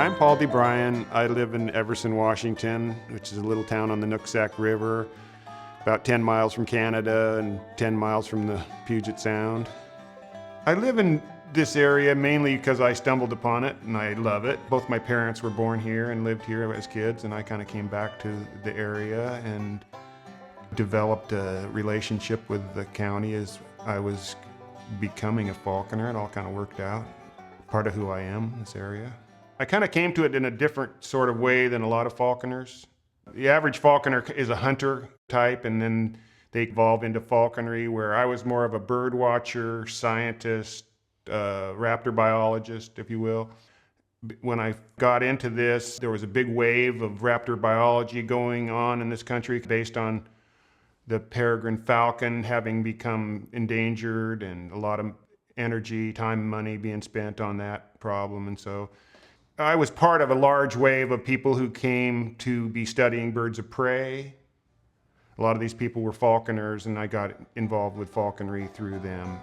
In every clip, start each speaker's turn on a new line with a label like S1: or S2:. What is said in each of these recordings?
S1: I'm Paul DeBryan. I live in Everson, Washington, which is a little town on the Nooksack River, about 10 miles from Canada and 10 miles from the Puget Sound. I live in this area mainly because I stumbled upon it and I love it. Both my parents were born here and lived here as kids, and I kind of came back to the area and developed a relationship with the county as I was becoming a falconer. It all kind of worked out. Part of who I am in this area. I kind of came to it in a different sort of way than a lot of falconers. The average falconer is a hunter type, and then they evolve into falconry, where I was more of a bird watcher, scientist, raptor biologist, if you will. When I got into this, there was a big wave of raptor biology going on in this country based on the Peregrine falcon having become endangered and a lot of energy, time, money being spent on that problem. And so I was part of a large wave of people who came to be studying birds of prey. A lot of these people were falconers, and I got involved with falconry through them.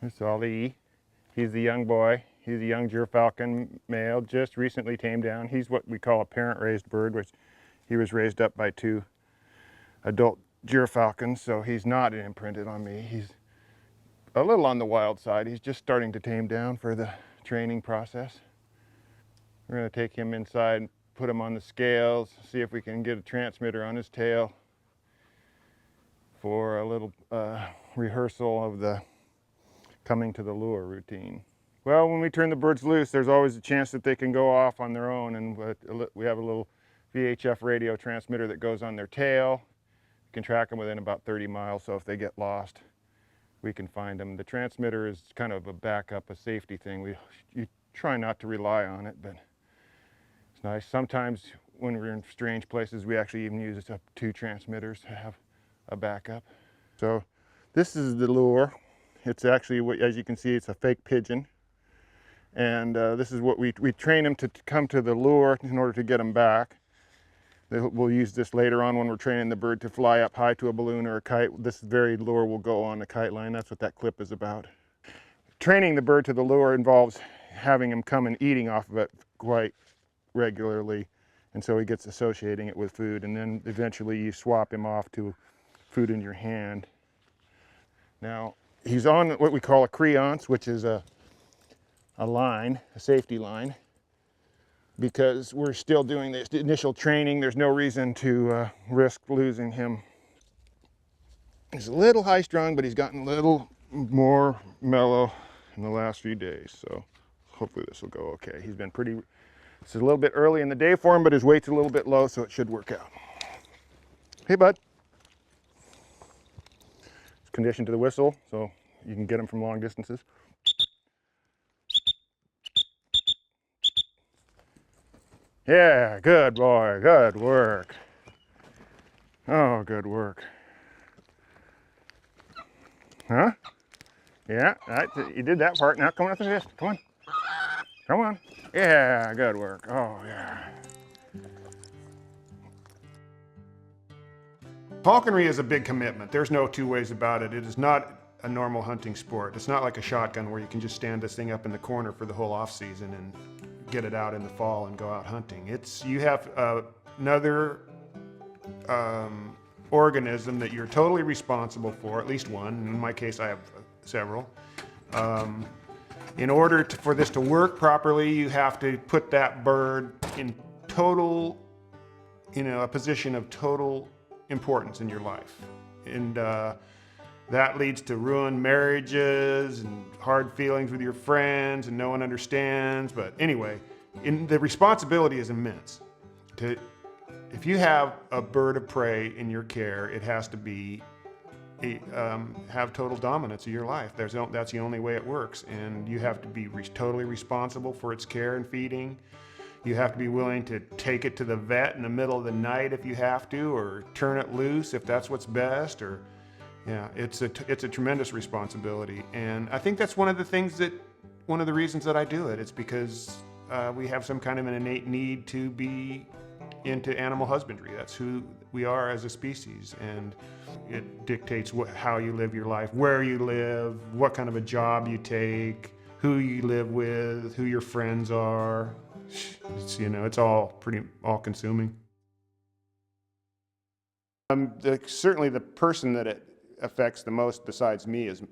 S1: Here's Ollie. He's the young boy. He's a young Gyrfalcon male, just recently tamed down. He's what we call a parent-raised bird, which he was raised up by two adult Gyrfalcons, so he's not imprinted on me. He's a little on the wild side. He's just starting to tame down for the training process. We're going to take him inside and put him on the scales, see if we can get a transmitter on his tail for a little rehearsal of the coming to the lure routine. Well, when we turn the birds loose, there's always a chance that they can go off on their own, and we have a little VHF radio transmitter that goes on their tail. We can track them within about 30 miles, so if they get lost, we can find them. The transmitter is kind of a backup, a safety thing. You try not to rely on it, but it's nice. Sometimes when we're in strange places, we actually even use up 2 transmitters to have a backup. So this is the lure. It's actually, as you can see, it's a fake pigeon. And this is what we train them to come to the lure in order to get them back. We'll use this later on when we're training the bird to fly up high to a balloon or a kite. This very lure will go on the kite line. That's what that clip is about. Training the bird to the lure involves having him come and eating off of it quite regularly. And so he gets associating it with food. And then eventually you swap him off to food in your hand. Now, he's on what we call a creance, which is a line, a safety line. Because we're still doing this initial training, there's no reason to risk losing him. He's a little high-strung, but he's gotten a little more mellow in the last few days, so hopefully this will go okay. He's been pretty, it's a little bit early in the day for him, but his weight's a little bit low, so it should work out. Hey, bud. It's conditioned to the whistle, so you can get him from long distances. Yeah, good boy, good work. Oh, good work. Huh? Yeah, you did that part. Now come on up the fist. Come on. Come on. Yeah, good work. Oh, yeah. Falconry is a big commitment. There's no two ways about it. It is not a normal hunting sport. It's not like a shotgun where you can just stand this thing up in the corner for the whole off season and get it out in the fall and go out hunting. You have another organism that you're totally responsible for, at least one. In my case, I have several. In order for this to work properly, you have to put that bird in a position of total importance in your life. And that leads to ruined marriages and hard feelings with your friends, and no one understands. But anyway, the responsibility is immense. If you have a bird of prey in your care, it has to be have total dominance of your life. That's the only way it works, and you have to be totally responsible for its care and feeding. You have to be willing to take it to the vet in the middle of the night if you have to, or turn it loose if that's what's best. Or yeah, it's a tremendous responsibility, and I think that's one of the reasons that I do it. It's because
S2: we have some kind of an innate need to be into animal husbandry. That's who we are as a species, and it dictates how you live your life, where you live, what kind of a job you take, who you live with, who your friends are. It's, you know, it's all pretty all-consuming. Certainly the person that it affects the most besides me is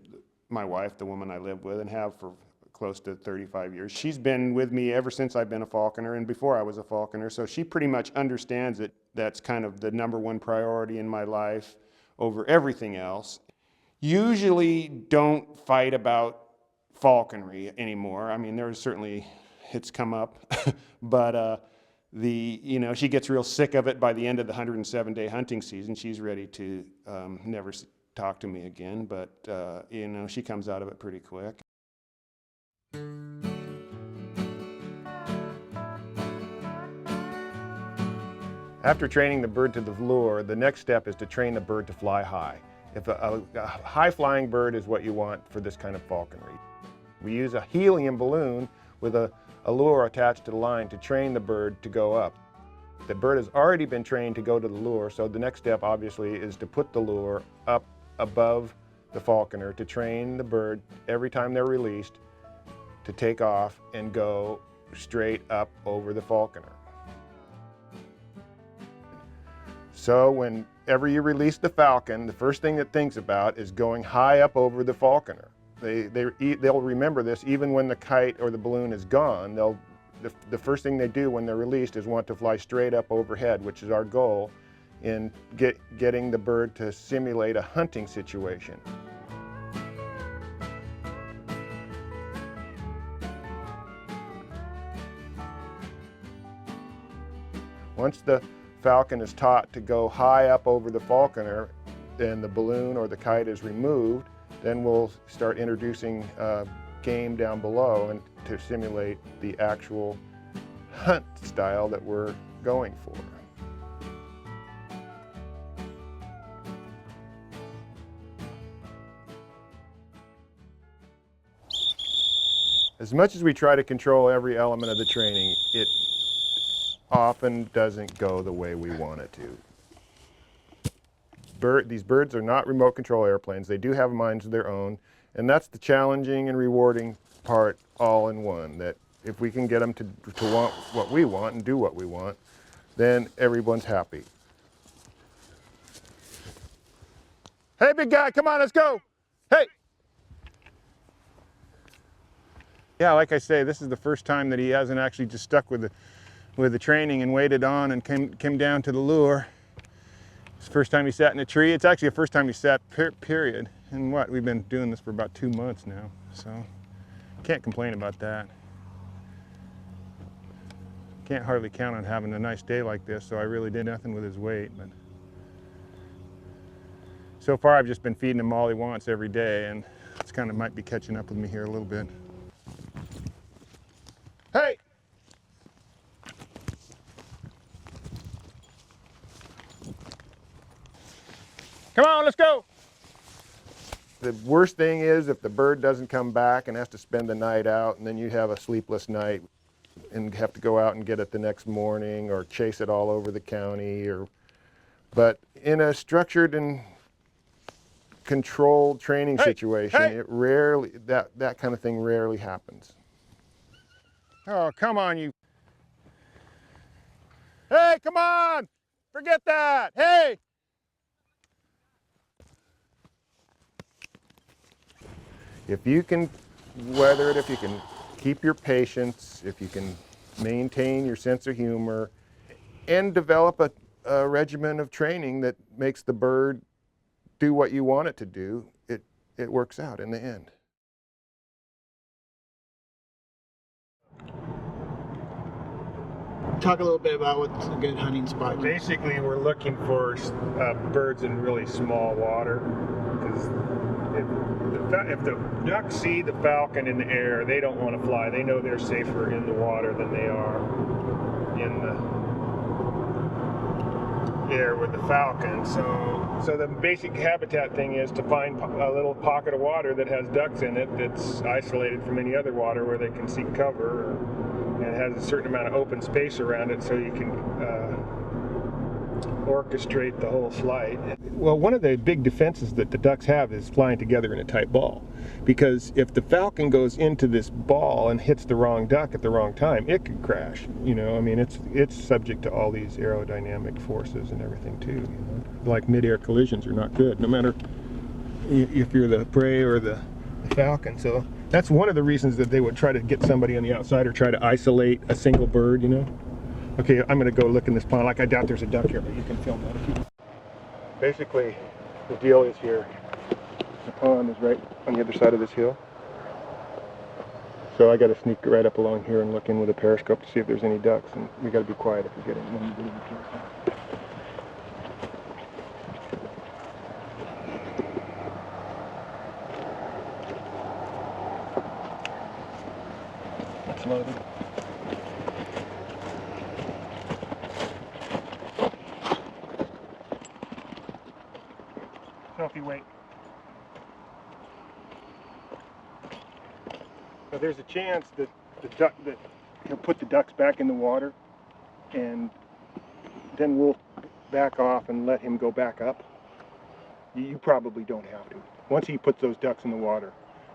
S2: my wife, the woman I live with and have for close to 35 years. She's been with me ever since I've been a falconer and before I was a falconer, so she pretty much understands it. That's kind of the #1 priority in my life over everything else. Usually don't fight about falconry anymore. I mean, there's certainly, it's come up, but you know, she gets real sick of it by the end of the 107-day hunting season. She's ready to never talk to me again, but you know, she comes out of it pretty quick.
S1: After training the bird to the lure, the next step is to train the bird to fly high. If a high-flying bird is what you want for this kind of falconry. We use a helium balloon with a lure attached to the line to train the bird to go up. The bird has already been trained to go to the lure, so the next step obviously is to put the lure up above the falconer to train the bird every time they're released to take off and go straight up over the falconer. So whenever you release the falcon, the first thing it thinks about is going high up over the falconer. They'll remember this even when the kite or the balloon is gone. The first thing they do when they're released is want to fly straight up overhead, which is our goal in getting the bird to simulate a hunting situation. Once the falcon is taught to go high up over the falconer and the balloon or the kite is removed, then we'll start introducing game down below and to simulate the actual hunt style that we're going for. As much as we try to control every element of the training, it often doesn't go the way we want it to. These birds are not remote control airplanes. They do have minds of their own, and that's the challenging and rewarding part all in one, that if we can get them to want what we want and do what we want, then everyone's happy. Hey, big guy, come on, let's go. Hey! Yeah, like I say, this is the first time that he hasn't actually just stuck with the training and waited on and came down to the lure. It's the first time he sat in a tree. It's actually the first time he sat, period. And what, we've been doing this for about 2 months now, so can't complain about that. Can't hardly count on having a nice day like this, so I really did nothing with his weight. But so far I've just been feeding him all he wants every day, and it's kind of might be catching up with me here a little bit. Hey! Come on, let's go! The worst thing is if the bird doesn't come back and has to spend the night out, and then you have a sleepless night and have to go out and get it the next morning or chase it all over the county. But in a structured and controlled training situation, it rarely, that kind of thing rarely happens. Oh, come on, you. Hey, come on! Forget that! Hey! If you can weather it, if you can keep your patience, if you can maintain your sense of humor, and develop a regimen of training that makes the bird do what you want it to do, it works out in the end.
S3: Talk a little bit about what's a good hunting spot.
S1: Basically, we're looking for birds in really small water, because if the ducks see the falcon in the air, they don't want to fly. They know they're safer in the water than they are in the air with the falcon. So the basic habitat thing is to find a little pocket of water that has ducks in it that's isolated from any other water where they can seek cover and has a certain amount of open space around it so you can orchestrate the whole flight. Well, one of the big defenses that the ducks have is flying together in a tight ball, because if the falcon goes into this ball and hits the wrong duck at the wrong time, it could crash. You know, I mean, it's subject to all these aerodynamic forces and everything too. You know? Like mid-air collisions are not good, no matter if you're the prey or the falcon. So that's one of the reasons that they would try to get somebody on the outside or try to isolate a single bird, you know. Okay, I'm going to go look in this pond. Like, I doubt there's a duck here, but you can film that if you... Basically, the deal is here. The pond is right on the other side of this hill. So I got to sneak right up along here and look in with a periscope to see if there's any ducks. And you got to be quiet if you get in. When you do the It's loaded. Sophie, wait. So there's a chance that he'll put the ducks back in the water, and then we'll back off and let him go back up. You probably don't have to. Once he puts those ducks in the water,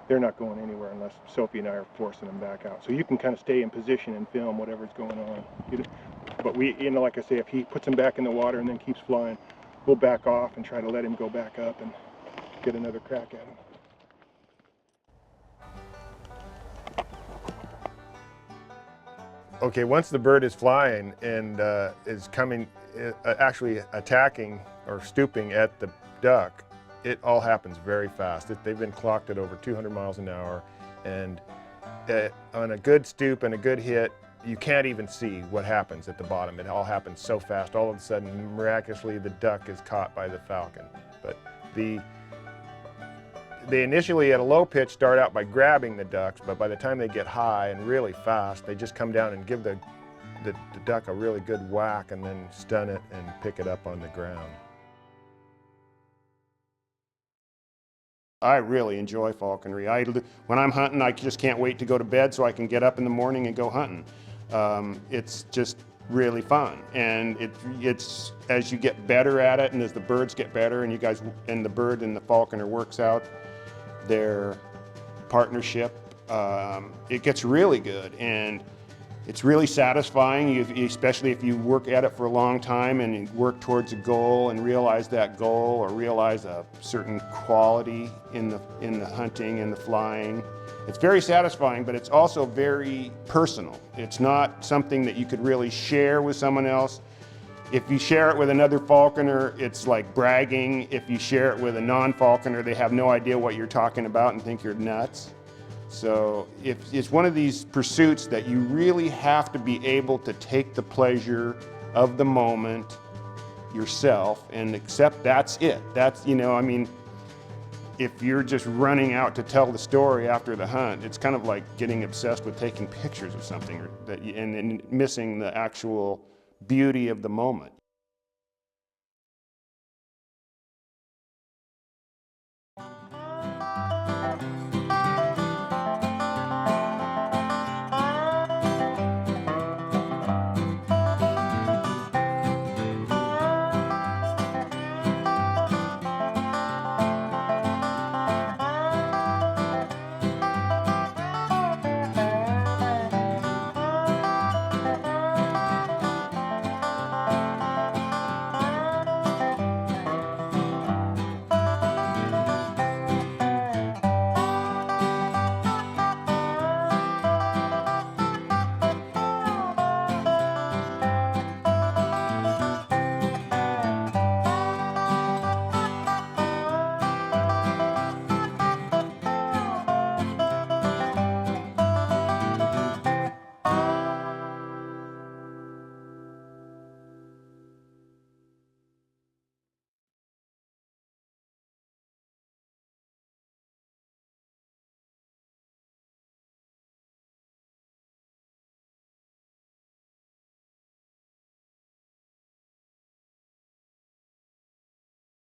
S1: they're not going anywhere unless Sophie and I are forcing them back out. So you can kind of stay in position and film whatever's going on. But we, you know, like I say, if he puts them back in the water and then keeps flying, we'll back off and try to let him go back up and get another crack at him. Okay, once the bird is flying and is coming, actually attacking or stooping at the duck, it all happens very fast. They've been clocked at over 200 miles an hour, and on a good stoop and a good hit, you can't even see what happens at the bottom. It all happens so fast. All of a sudden, miraculously, the duck is caught by the falcon. But they initially at a low pitch start out by grabbing the ducks, but by the time they get high and really fast, they just come down and give the duck a really good whack and then stun it and pick it up on the ground.
S2: I really enjoy falconry. When I'm hunting, I just can't wait to go to bed so I can get up in the morning and go hunting. It's just really fun, and it's as you get better at it, and as the birds get better, and you guys and the bird and the falconer works out their partnership, it gets really good, and it's really satisfying, especially if you work at it for a long time and you work towards a goal and realize that goal, or realize a certain quality in the hunting and the flying. It's very satisfying, but it's also very personal. It's not something that you could really share with someone else. If you share it with another falconer, it's like bragging. If you share it with a non-falconer, they have no idea what you're talking about and think you're nuts. So it's one of these pursuits that you really have to be able to take the pleasure of the moment yourself and accept that's it. That's, you know, I mean, if you're just running out to tell the story after the hunt, it's kind of like getting obsessed with taking pictures of something and missing the actual beauty of the moment.